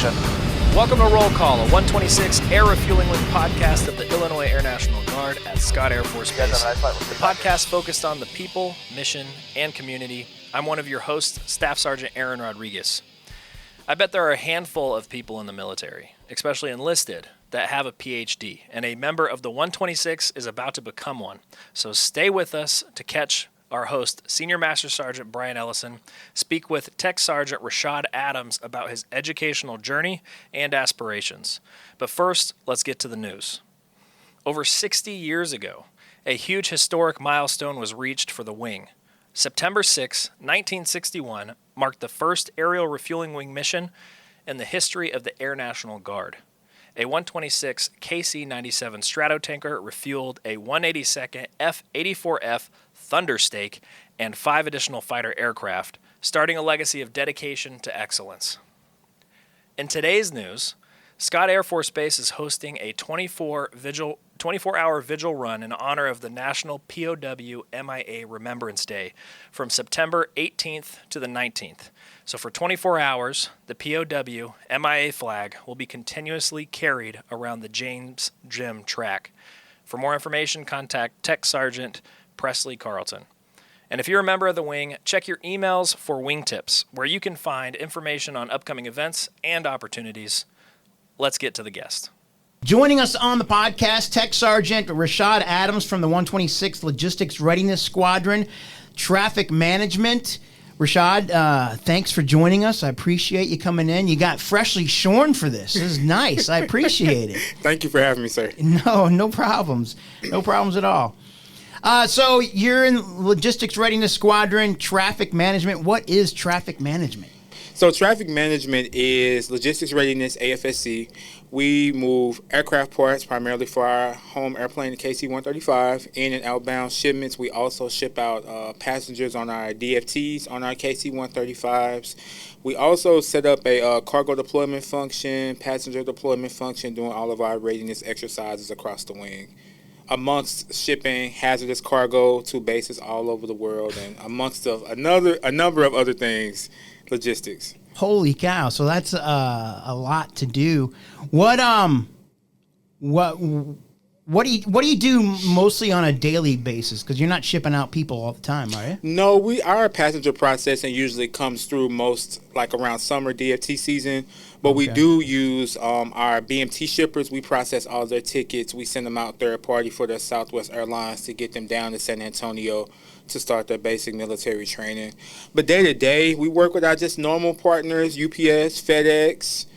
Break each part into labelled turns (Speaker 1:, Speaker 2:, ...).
Speaker 1: mission.
Speaker 2: Welcome to Roll Call, a 126 Air Refueling Wing podcast of the Illinois Air National Guard at Scott Air Force Base. The podcast focused on the people, mission, and community. I'm one of your hosts, Staff Sergeant Aaron Rodriguez. I bet there are a handful of people in the military, especially enlisted, that have a PhD, and a member of the 126 is about to become one. So stay with us to catch our host, Senior Master Sergeant Brian Ellison, speak with Tech Sergeant Rashaad Adams about his educational journey and aspirations. But first, let's get to the news. Over 60 years ago, a huge historic milestone was reached for the wing. September 6, 1961, marked the first aerial refueling wing mission in the history of the Air National Guard. A 126 KC-97 Stratotanker refueled a 182nd F-84F Thunderstake and 5 additional fighter aircraft, starting a legacy of dedication to excellence. In today's news, Scott Air Force Base is hosting a 24-hour vigil run in honor of the National POW MIA Remembrance Day from September 18th to the 19th. So for 24 hours, the POW MIA flag will be continuously carried around the James Gym track. For more information, contact Tech Sgt. Presley Carlton. And if you're a member of the wing, check your emails for wing tips, where you can find information on upcoming events and opportunities. Let's get to the guest.
Speaker 3: Joining us on the podcast, Tech Sergeant Rashaad Adams from the 126th Logistics Readiness Squadron, Traffic Management. Rashaad, thanks for joining us. I appreciate you coming in. You got freshly shorn for this. This is nice. I appreciate it.
Speaker 4: Thank you for having me, sir.
Speaker 3: No problems. No problems at all. So you're in Logistics Readiness Squadron, Traffic Management. What is traffic management?
Speaker 4: So traffic management is logistics readiness, AFSC. We move aircraft parts primarily for our home airplane, the KC-135, in and outbound shipments. We also ship out passengers on our DFTs on our KC-135s. We also set up a cargo deployment function, passenger deployment function, doing all of our readiness exercises across the wing, amongst shipping hazardous cargo to bases all over the world, and amongst a number of other things, logistics.
Speaker 3: Holy cow! So that's a lot to do. What do you do mostly on a daily basis? Because you're not shipping out people all the time, are you?
Speaker 4: No, our passenger processing usually comes through most like around summer DFT season. But we do use our BMT shippers. We process all their tickets. We send them out third party for their Southwest Airlines to get them down to San Antonio to start their basic military training. But day to day, we work with our just normal partners, UPS, FedEx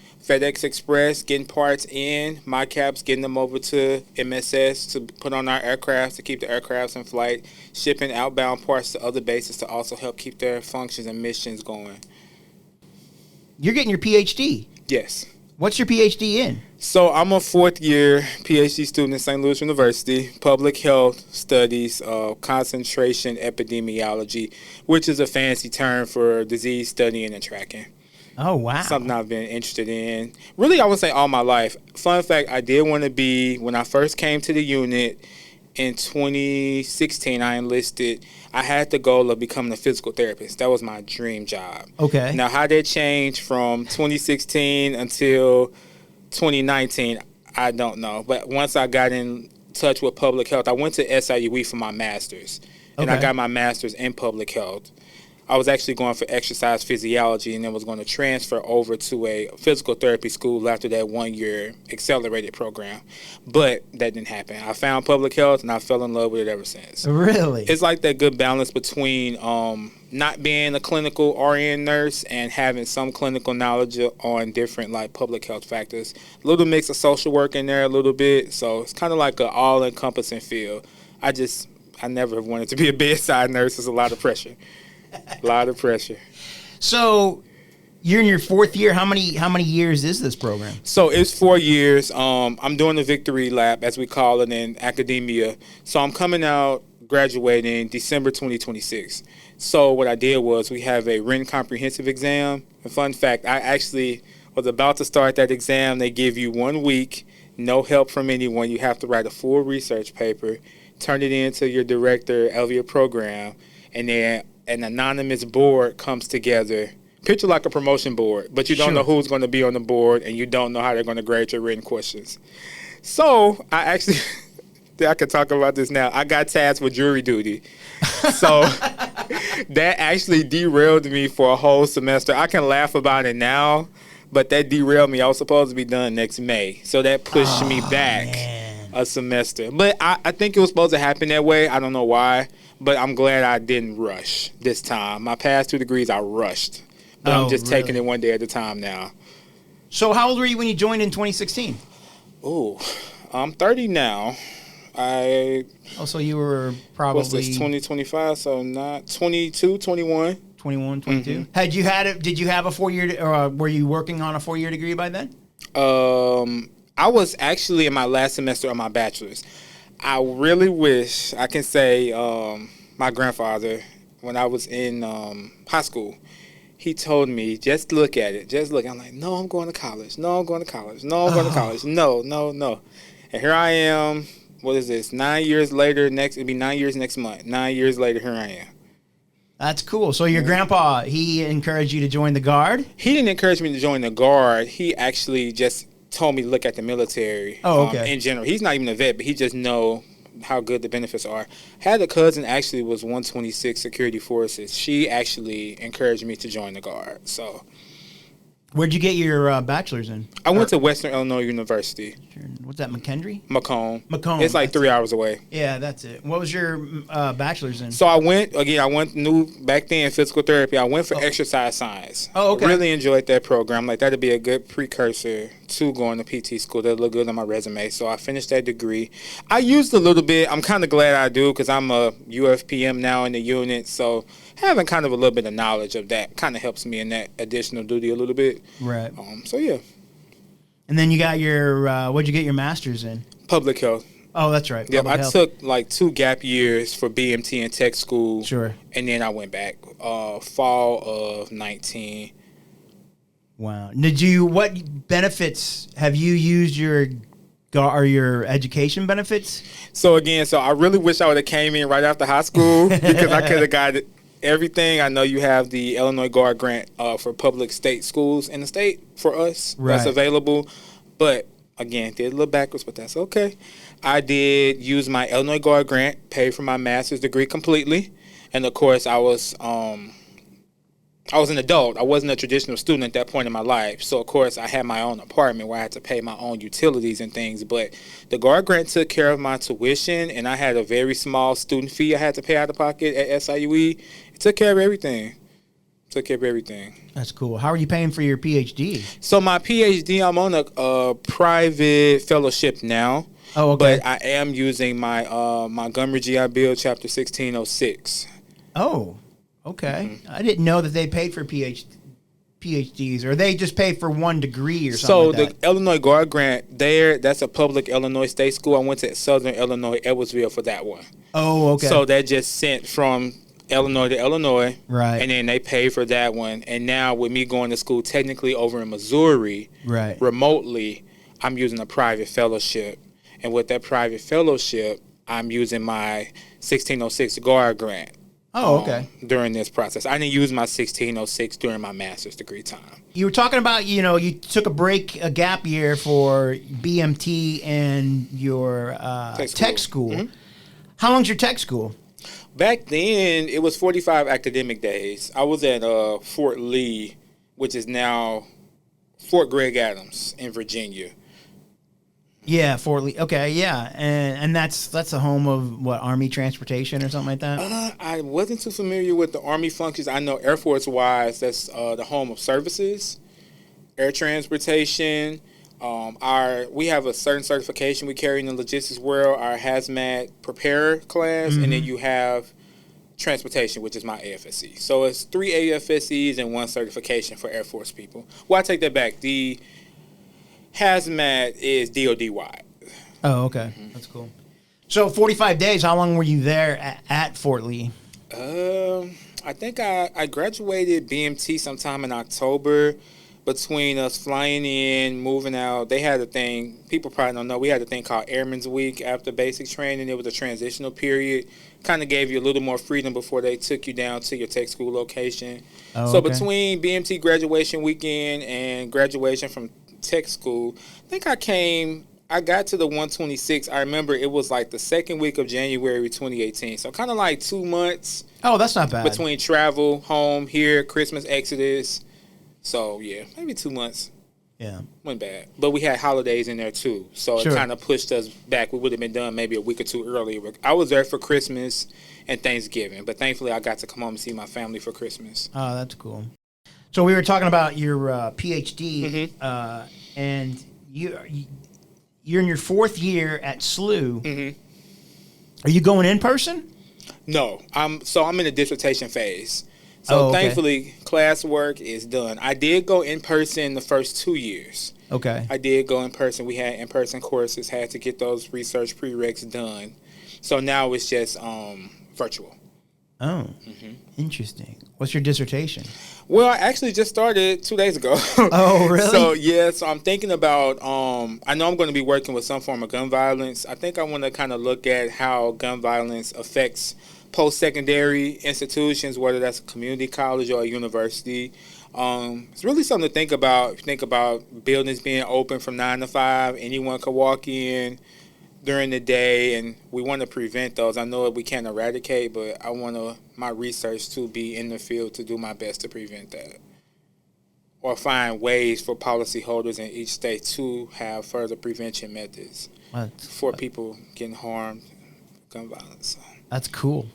Speaker 4: Express, getting parts in, my caps, getting them over to MSS to put on our aircraft to keep the aircrafts in flight, shipping outbound parts to other bases to also help keep their functions and missions going.
Speaker 3: You're getting your PhD.
Speaker 4: Yes.
Speaker 3: What's your PhD in?
Speaker 4: So I'm a fourth-year PhD student at St. Louis University, public health studies, concentration epidemiology, which is a fancy term for disease studying and tracking.
Speaker 3: Oh, wow.
Speaker 4: Something I've been interested in. Really, I would say all my life. Fun fact, I did want to be, when I first came to the unit in 2016, I enlisted. I had the goal of becoming a physical therapist. That was my dream job.
Speaker 3: Okay.
Speaker 4: Now, how that changed from 2016 until 2019, I don't know. But once I got in touch with public health, I went to SIUE for my master's. And I got my master's in public health. I was actually going for exercise physiology and then was going to transfer over to a physical therapy school after that 1-year accelerated program. But that didn't happen. I found public health and I fell in love with it ever since.
Speaker 3: Really?
Speaker 4: It's like that good balance between not being a clinical RN nurse and having some clinical knowledge on different like public health factors. A little mix of social work in there a little bit. So it's kind of like an all-encompassing field. I never wanted to be a bedside nurse. It's a lot of pressure. A lot of pressure.
Speaker 3: So you're in your fourth year. How many years is this program?
Speaker 4: So it's 4 years. I'm doing the Victory Lap, as we call it in academia. So I'm coming out, graduating December 2026. So what I did was we have a written comprehensive exam. A fun fact, I actually was about to start that exam. They give you 1 week, no help from anyone. You have to write a full research paper, turn it in to your director of your program, and then an anonymous board comes together Picture like a promotion board, but you don't know who's going to be on the board, and you don't know how they're going to grade your written questions. So I actually, I can talk about this now. I got tasked with jury duty. So that actually derailed me for a whole semester. I can laugh about it now, but that derailed me. I was supposed to be done next May. So that pushed me back a semester. But I think it was supposed to happen that way. I don't know why, but I'm glad I didn't rush this time. My past 2 degrees, I rushed. But I'm just taking it one day at a time now.
Speaker 3: So how old were you when you joined in 2016?
Speaker 4: Oh, I'm 30 now.
Speaker 3: So you were probably...
Speaker 4: What's this, 2025? So not 22, 21.
Speaker 3: 21, 22. Mm-hmm. Did you have a 4-year, or were you working on a 4-year degree by then?
Speaker 4: I was actually in my last semester of my bachelor's. I really wish I can say my grandfather, when I was in high school, he told me, just look at it. Just look. I'm like, no, I'm going to college. No, I'm going to college. No, I'm going to college. No. And here I am. What is this? 9 years later. It'll be 9 years next month. 9 years later, here I am.
Speaker 3: That's cool. So your grandpa, he encouraged you to join the Guard?
Speaker 4: He didn't encourage me to join the Guard. He actually just told me to look at the military in general. He's not even a vet, but he just know how good the benefits are. Had a cousin actually was 126 Security Forces. She actually encouraged me to join the Guard. So,
Speaker 3: where'd you get your bachelor's in?
Speaker 4: I went to Western Illinois University.
Speaker 3: What's that, McKendree?
Speaker 4: Macomb.
Speaker 3: It's
Speaker 4: like 3 hours away.
Speaker 3: Yeah, that's it. What was your bachelor's in?
Speaker 4: So I went back then, physical therapy. I went for exercise science.
Speaker 3: Oh, okay.
Speaker 4: Really enjoyed that program. Like, that'd be a good precursor to going to PT school. That'd look good on my resume. So I finished that degree. I used a little bit. I'm kind of glad I do, because I'm a UFPM now in the unit. So having kind of a little bit of knowledge of that kind of helps me in that additional duty a little bit.
Speaker 3: Right.
Speaker 4: So, yeah.
Speaker 3: And then you got your, what'd you get your master's in?
Speaker 4: Public health.
Speaker 3: Oh, that's right.
Speaker 4: Yep, I took like 2 gap years for BMT and tech school.
Speaker 3: Sure.
Speaker 4: And then I went back fall of 19.
Speaker 3: Wow. What benefits have you used your education benefits?
Speaker 4: So I really wish I would have came in right after high school, because I could have got everything. I know you have the Illinois Guard grant for public state schools in the state for us. Right. That's available. But again, did a little backwards, but that's okay. I did use my Illinois Guard grant, paid for my master's degree completely. And of course, I was an adult. I wasn't a traditional student at that point in my life. So, of course, I had my own apartment where I had to pay my own utilities and things. But the Guard grant took care of my tuition, and I had a very small student fee I had to pay out of pocket at SIUE. It took care of everything.
Speaker 3: That's cool. How are you paying for your PhD?
Speaker 4: So my PhD, I'm on a private fellowship now.
Speaker 3: Oh, okay.
Speaker 4: But I am using my Montgomery GI Bill, Chapter 1606.
Speaker 3: Oh, okay. Mm-hmm. I didn't know that they paid for PhDs, or they just pay for one degree or something like that.
Speaker 4: So the Illinois Guard grant that's a public Illinois state school. I went to Southern Illinois, Edwardsville for that one.
Speaker 3: Oh, okay.
Speaker 4: So that just sent from Illinois to Illinois.
Speaker 3: Right.
Speaker 4: And then they paid for that one. And now with me going to school technically over in Missouri,
Speaker 3: right,
Speaker 4: remotely, I'm using a private fellowship. And with that private fellowship, I'm using my 1606 Guard grant.
Speaker 3: Oh, okay.
Speaker 4: During this process. I didn't use my 1606 during my master's degree time.
Speaker 3: You were talking about, you took a gap year for BMT and your tech school. Mm-hmm. How long's your tech school?
Speaker 4: Back then, it was 45 academic days. I was at Fort Lee, which is now Fort Greg Adams in Virginia.
Speaker 3: Yeah, Fort Lee. Okay, yeah, and that's the home of what, Army transportation or something like that.
Speaker 4: I wasn't too familiar with the Army functions. I know Air Force wise, that's the home of services, air transportation. We have a certain certification we carry in the logistics world, our hazmat preparer class, mm-hmm. and then you have transportation, which is my AFSC. So it's 3 AFSCs and 1 certification for Air Force people. Well, I take that back. The hazmat is DOD wide.
Speaker 3: Oh, okay. Mm-hmm. That's cool. So 45 days, how long were you there at Fort Lee?
Speaker 4: I think I graduated BMT sometime in October. between us flying in, moving out, they had a thing, people probably don't know, we had a thing called Airman's Week after basic training. It was a transitional period. Kind of gave you a little more freedom before they took you down to your tech school location. So between BMT graduation weekend and graduation from tech school, I think I got to the 126. I remember it was like the second week of January 2018. So kind of like 2 months.
Speaker 3: Oh, that's not bad.
Speaker 4: Between travel, home, here, Christmas, Exodus. So, yeah, maybe 2 months.
Speaker 3: Yeah.
Speaker 4: Wasn't bad. But we had holidays in there, too. So it kind of pushed us back. We would have been done maybe a week or two earlier. I was there for Christmas and Thanksgiving. But thankfully, I got to come home and see my family for Christmas.
Speaker 3: Oh, that's cool. So we were talking about your PhD, and you're in your 4th year at SLU. Are you going in person?
Speaker 4: No. I'm in the dissertation phase. So thankfully, classwork is done. I did go in person the first 2 years.
Speaker 3: Okay.
Speaker 4: I did go in person. We had in-person courses, had to get those research prereqs done. So now it's just virtual.
Speaker 3: Oh, interesting. What's your dissertation?
Speaker 4: Well, I actually just started 2 days ago.
Speaker 3: Oh, really?
Speaker 4: So I'm thinking about, I know I'm going to be working with some form of gun violence. I think I want to kind of look at how gun violence affects post-secondary institutions, whether that's a community college or a university. It's really something to think about. If you think about buildings being open from 9 to 5, anyone could walk in during the day, and we want to prevent those. I know we can't eradicate, but I want my research to be in the field to do my best to prevent that, or find ways for policyholders in each state to have further prevention methods for people getting harmed, gun violence.
Speaker 3: That's cool.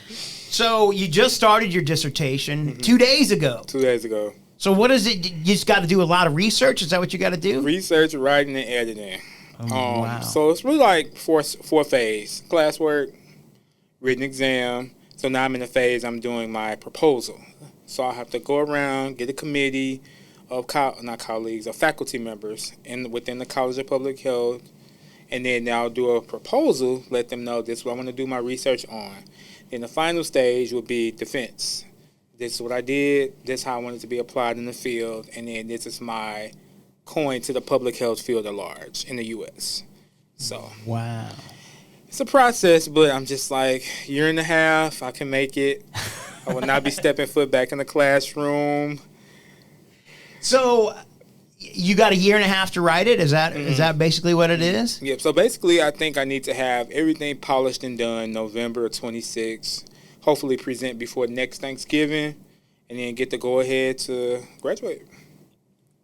Speaker 3: So you just started your dissertation 2 days ago. 2 days ago. So what is it? You just got to do a lot of research? Is that what you got to do?
Speaker 4: Research, writing, and editing.
Speaker 3: Wow.
Speaker 4: So it's really like four phase: classwork, written exam. So now I'm in the phase I'm doing my proposal. So I have to go around, get a committee of faculty members within the College of Public Health, and then I'll do a proposal, let them know this is what I want to do my research on. Then the final stage will be defense. This is what I did, this is how I want it to be applied in the field, and then this is my coin to the public health field at large in the U.S. So
Speaker 3: wow.
Speaker 4: It's a process, but I'm just like, year and a half, I can make it. I will not be stepping foot back in the classroom.
Speaker 3: So you got a year and a half to write it? Is that basically what it is?
Speaker 4: Yep. So basically, I think I need to have everything polished and done November 26th. Hopefully present before next Thanksgiving, and then get the go-ahead to graduate.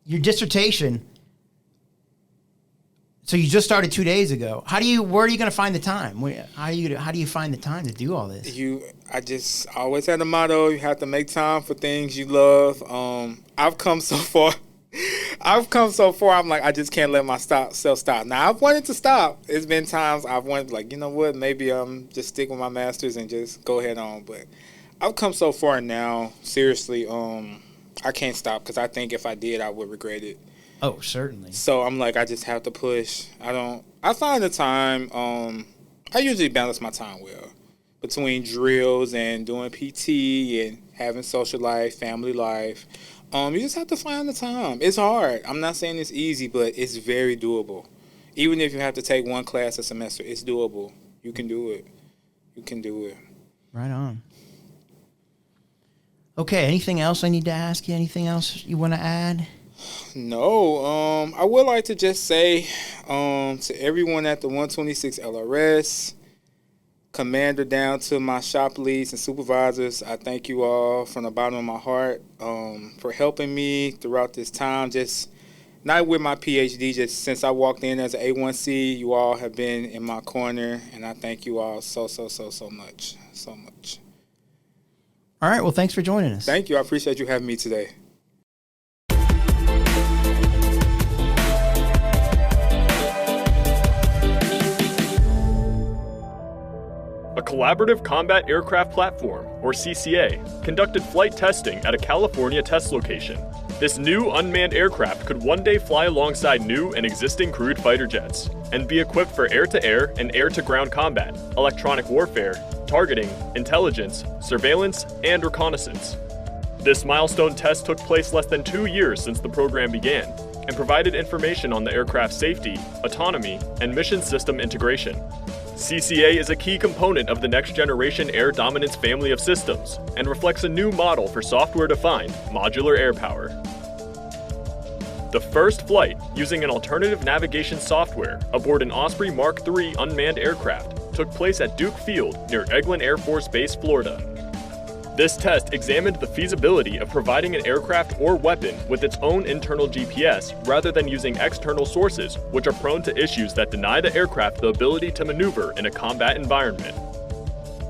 Speaker 3: Your dissertation, so you just started 2 days ago. Where are you going to find the time? How do you find the time to do all this?
Speaker 4: I just always had a motto: you have to make time for things you love. I've come so far. I'm like, I just can't let myself stop. Now, I've wanted to stop. It's been times I've wanted, like, you know what, maybe just stick with my master's and just go ahead on. But I've come so far now, seriously, I can't stop, because I think if I did, I would regret it.
Speaker 3: Oh, certainly.
Speaker 4: So I'm like, I just have to push. I find the time, I usually balance my time well between drills and doing PT and having social life, family life. You just have to find the time. It's hard. I'm not saying it's easy, but it's very doable. Even if you have to take one class a semester, it's doable. You can do it. You can do it.
Speaker 3: Right on. Okay, anything else I need to ask you? Anything else you want to add?
Speaker 4: No. I would like to just say to everyone at the 126 LRS, Commander down to my shop leads and supervisors, I thank you all from the bottom of my heart for helping me throughout this time. Just not with my PhD, just since I walked in as an A1C, you all have been in my corner, and I thank you all so much. So much.
Speaker 3: All right, well, thanks for joining us.
Speaker 4: Thank you. I appreciate you having me today.
Speaker 1: A collaborative combat aircraft platform, or CCA, conducted flight testing at a California test location. This new unmanned aircraft could one day fly alongside new and existing crewed fighter jets and be equipped for air-to-air and air-to-ground combat, electronic warfare, targeting, intelligence, surveillance, and reconnaissance. This milestone test took place less than 2 years since the program began and provided information on the aircraft's safety, autonomy, and mission system integration. CCA is a key component of the next-generation air dominance family of systems and reflects a new model for software-defined modular air power. The first flight using an alternative navigation software aboard an Osprey Mark III unmanned aircraft took place at Duke Field near Eglin Air Force Base, Florida. This test examined the feasibility of providing an aircraft or weapon with its own internal GPS rather than using external sources, which are prone to issues that deny the aircraft the ability to maneuver in a combat environment.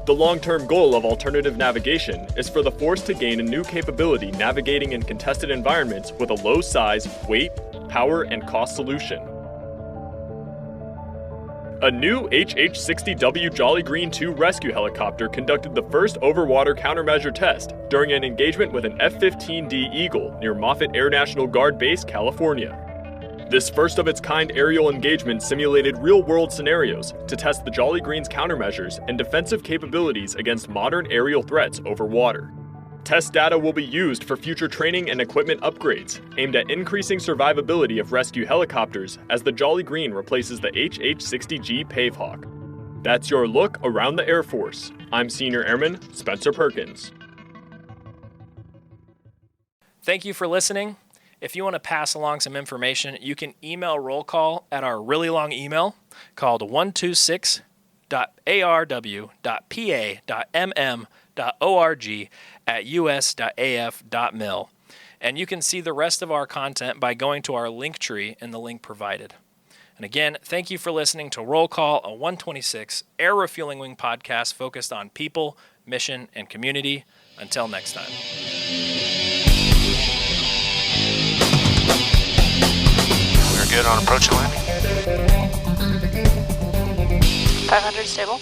Speaker 1: The long-term goal of alternative navigation is for the force to gain a new capability navigating in contested environments with a low size, weight, power, and cost solution. A new HH-60W Jolly Green II rescue helicopter conducted the first overwater countermeasure test during an engagement with an F-15D Eagle near Moffett Air National Guard Base, California. This first-of-its-kind aerial engagement simulated real-world scenarios to test the Jolly Green's countermeasures and defensive capabilities against modern aerial threats over water. Test data will be used for future training and equipment upgrades, aimed at increasing survivability of rescue helicopters as the Jolly Green replaces the HH-60G Pavehawk. That's your look around the Air Force. I'm Senior Airman Spencer Perkins.
Speaker 2: Thank you for listening. If you want to pass along some information, you can email roll call at our really long email called 126.arw.pa.mm.org@us.af.mil. And you can see the rest of our content by going to our link tree in the link provided. And again, thank you for listening to Roll Call, a 126 Air Refueling Wing podcast focused on people, mission, and community. Until next time.
Speaker 5: We're good on approach and landing.
Speaker 6: 500 stable.